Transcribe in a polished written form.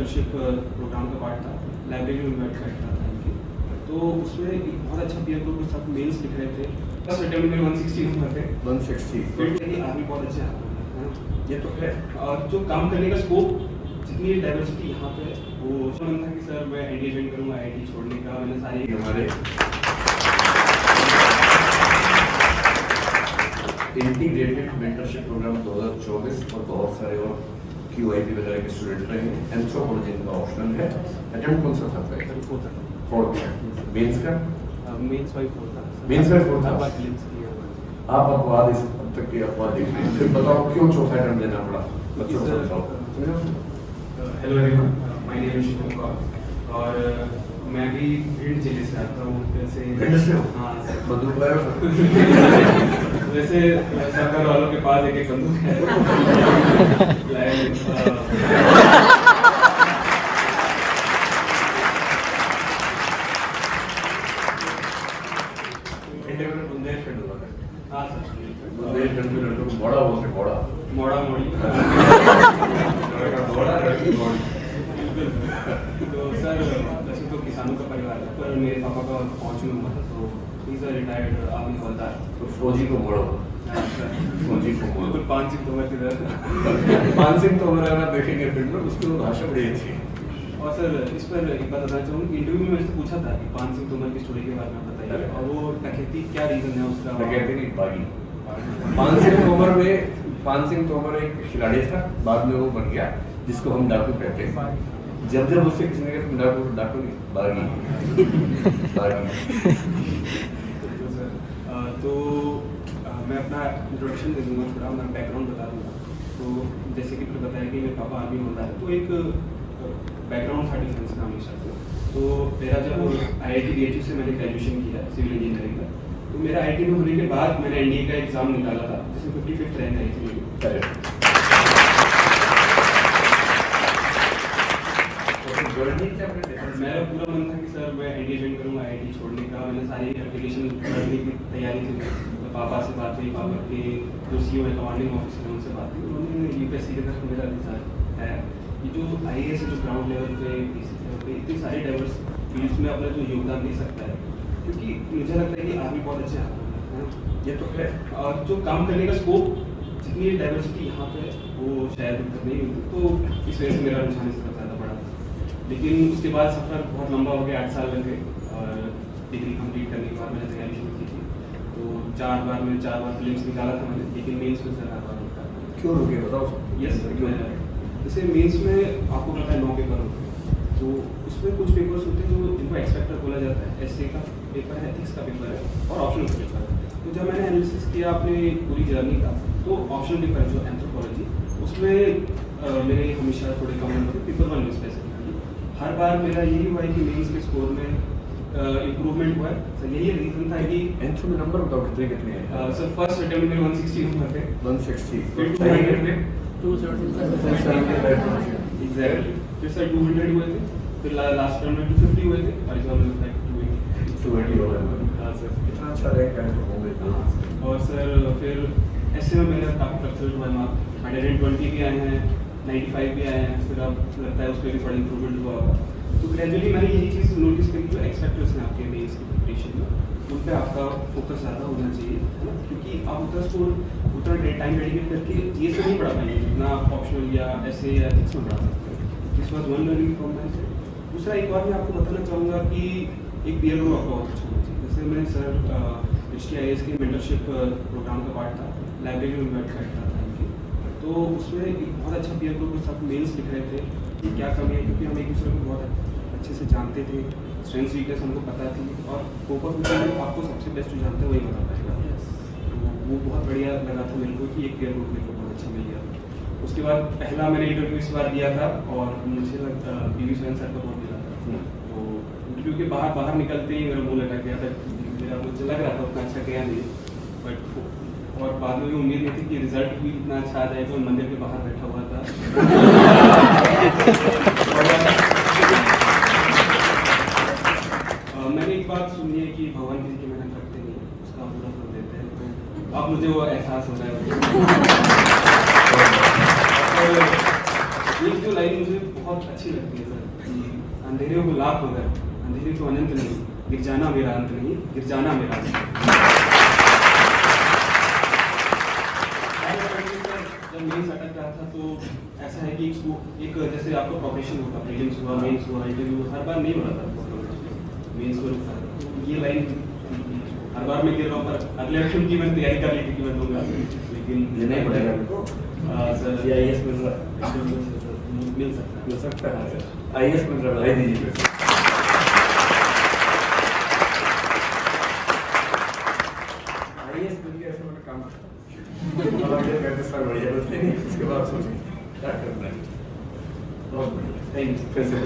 Mentorship programme का part था, library में बैठा था इनकी। तो उसमें एक बहुत अच्छा पीयर ग्रुप के साथ मेल्स लिख रहे थे। फर्स्ट अटेम्प्ट में 160 नंबर थे। 160 फिर आर्मी बहुत अच्छे हाथ में, ये तो है। और जो काम करने का स्कोप, जितनी डाइवर्सिटी यहाँ पे है, वो मन था कि सर मैं एनडीए ज्वाइन करूँगा, आईआईटी छोड़ने का। मैंने सारी हमारे इंटीग्रेटेड मेंटरशिप प्रोग्राम 2024 और बहुत सारे और QIP वगैरह के स्टूडेंट रहे हैं। एंथ्रोपोलॉजी का ऑप्शनल है। अटेम्प्ट कौन सा था? फोर्थ था। मेंस का मेंस वाइफ होता मेंस का फोर्थ था। बात लिंक्स की है। आप अपवाद इस अब तक की अपवाद देख लीजिए, फिर बताओ क्यों चौथा अटेम्प्ट देना पड़ा बच्चों को समझाओ। Hello everyone, my name is Shivam Kaur और मैं भी भिंड जिले से आता हूँ। वैसे भिंड से हो? हाँ सर। बंदूक लाए हो? वैसे सरकार वालों के पास एक बंदूक है। बुंदेलखंड हुआ है। हाँ सर, बुंदेलखंड में लड़कों को बड़ा बोलते हैं, बड़ा मोड़ा मोड़ी। बड़ा लड़की बड़ी। तो सर वैसे तो किसानों का परिवार है, पर मेरे पापा का फौज में हुआ था, तो he is a retired army havildar. तो फौजी को मोड़ो, फौजी को मोड़ो। बिल्कुल 5 सिंह तोमर की तरह। 5 सिंह तोमर अगर देखेंगे फिल्म में, उसकी वो भाषा बड़ी अच्छी है। और सर इस पर एक बात बताना चाहूँगा कि इंटरव्यू में मेरे से पूछा था कि 5 सिंह तोमर की स्टोरी के बारे में बताइए, और वो डकैती क्या रीजन है उसका। डकैती नहीं, बागी। 5 सिंह तोमर एक खिलाड़ी था, बाद में वो बन गया जिसको हम डाकू कहते हैं। जब उससे किसी ने कहा तुम डाकू नहीं, बागी बागी। तो मैं अपना इंट्रोडक्शन दे दूँगा, थोड़ा मैं बैकग्राउंड बता दूँगा। तो जैसे कि मैंने बताया कि मेरे पापा आर्मी में होता है, तो एक बैकग्राउंड था डिफेंस का हमेशा से। तो मेरा जब IIT BHU से मैंने ग्रेजुएशन किया सिविल इंजीनियरिंग का, तो मेरा IIT में होने के बाद मैंने NDA का एग्ज़ाम निकाला था, जिसमें 55th रैंक आई थी मेरी। मेरा पूरा मन था कि सर मैं NDA ज्वाइन करूँगा, IIT छोड़ने का। मैंने सारी एप्लीकेशन भरने की तैयारी थी। तो पापा से बात हुई, पापा के जो CEO है, कमांडिंग ऑफिसर है, उनसे बात हुई। उन्होंने UPSC के तरफ मेरा रिजल्ट है कि जो IAS है, जो ग्राउंड लेवल पे PC लेवल पे इतनी सारी डाइवर्स फील्ड्स में अपना जो योगदान दे सकता है, क्योंकि मुझे लगता है कि आर्मी बहुत अच्छे हाथ में है, ये तो है। और जो काम करने का स्कोप, जितनी डाइवर्सिटी यहाँ पे वो शायद नहीं होती। तो इस वजह से मेरा रुझान इस तरफ ज़्यादा बढ़ा। लेकिन उसके बाद सफ़र बहुत लंबा हो गया, 8 साल लग गए, और डिग्री कंप्लीट करने के बाद मैंने तैयारी शुरू की थी। तो 4 बार फिल्म्स निकाला था मैंने, लेकिन मेंस में सर हर बार होता है। क्यों रुके बताओ? यस सर, क्यों है? जैसे मेंस में आपको पता है 9 पेपर होते हैं, तो उसमें कुछ पेपर्स होते हैं जो जिनको एक्सपेक्टर बोला जाता है। एसए का पेपर है, एथिक्स का पेपर है, और ऑप्शनल का पेपर है। तो जब मैंने एनालिसिस किया अपने पूरी जर्नी का, तो ऑप्शनल पेपर जो एंथ्रोपोलॉजी, उसमें मेरे हमेशा थोड़े कम नंबर थे, पेपर 1 में स्पेसिफिकली। हर बार मेरा यही हुआ है कि मेंस के स्कोर में इम्प्रूवमेंट हुआ है। सर यही रीज़न था कि एंथ्रो में नंबर बताओ कितने हैं? सर फर्स्ट अटेम्प्ट में 160 नंबर थे। 160 फिर 200 में 270 एग्जैक्टली। फिर सर 200 हुए थे, फिर लास्ट टर्म में 250 हुए थे, और इस बार में 280 हो गए। हाँ सर, कितना अच्छा रैंक है तो होंगे। और सर फिर ऐसे में मेरा काफ़ी फ्लक्चुएट हुआ है मार्क्स। 120 भी आए हैं, 95 भी आए हैं। फिर अब लगता है उस पर भी थोड़ा इंप्रूवमेंट हुआ होगा। तो ग्रेजुअली मैंने यही चीज़ नोटिस करी, जो एक्सपेक्टर्स हैं आपके मेंस की प्रिपरेशन में, उन पर आपका फोकस ज़्यादा होना चाहिए, है ना। क्योंकि आप उतना टाइम डेडिकेट करके ये सब नहीं पढ़ा पाएंगे जितना आप ऑप्शनल या ऐसे या एथिक्स में पढ़ा सकते हैं। This was one learning from my side. दूसरा एक बार मैं आपको बताना चाहूँगा कि एक पीयर ग्रुप आपका बहुत अच्छा होना चाहिए। जैसे मैंने सर HTIAS के मेंटरशिप प्रोग्राम का पार्ट था, लाइब्रेरी में बैठा था इनकी। तो उसमें एक बहुत अच्छा पीयर ग्रुप के साथ मेल्स लिख रहे थे कि क्या कमी है, क्योंकि हम एक दूसरे को बहुत अच्छे से जानते थे, स्ट्रेंथ्स वीकनेस हमको पता थी, और फोकस में आपको सबसे बेस्ट जो जानते हैं वही बता पाएगा। तो वो बहुत बढ़िया लगा था मेरे को कि एक पीयर ग्रुप मेरे को बहुत अच्छा मिल गया। उसके बाद पहला मैंने इंटरव्यू इस बार दिया था, और मुझे लगता BV सर का बहुत मिला था। तो इंटरव्यू के बाहर निकलते ही मेरा मुँह लटक गया था। मुझे लग रहा था उतना अच्छा गया नहीं, बट और बाद में भी उम्मीद नहीं थी कि रिजल्ट भी इतना अच्छा आ जाएगा। मंदिर के बाहर बैठा हुआ था। मैंने एक बात सुनी है कि भगवान किसी की मेहनत करते नहीं, उसका पूरा फल देते हैं। तो अब मुझे वो एहसास हो रहा है। एक जो लाइन मुझे बहुत बहुत अच्छी लगती है सर कि अंधेरे को लाभ मगर अंधेरे को अनंत नहीं, गिर जाना मेरा अंत नहीं, गिर जाना मेरा अंत। जब मेंस अटक रहा था तो ऐसा है कि एक जैसे आपका प्रोफेशन होगा, प्रीलिम्स हुआ, मेंस हुआ, इंटरव्यू हुआ, हर बार नहीं हो रहा था मेंस को रुकता था। तो ये लाइन हर बार मैं गिर रहा हूँ, पर अगले ऑप्शन की मैंने तैयारी कर ली क्योंकि मैं दूंगा, लेकिन देना ही पड़ेगा हमको। सर आईएएस मिल रहा है, मिल सकता है सर। आईएएस मिल रहा है, बधाई दीजिए फिर से। आईएएस मिल गया, ऐसा मेरा काम अब अगले 35 साल बढ़िया बदले नहीं, उसके बाद सोचें क्या करना है। बहुत बढ़िया, थैंक यू फिर से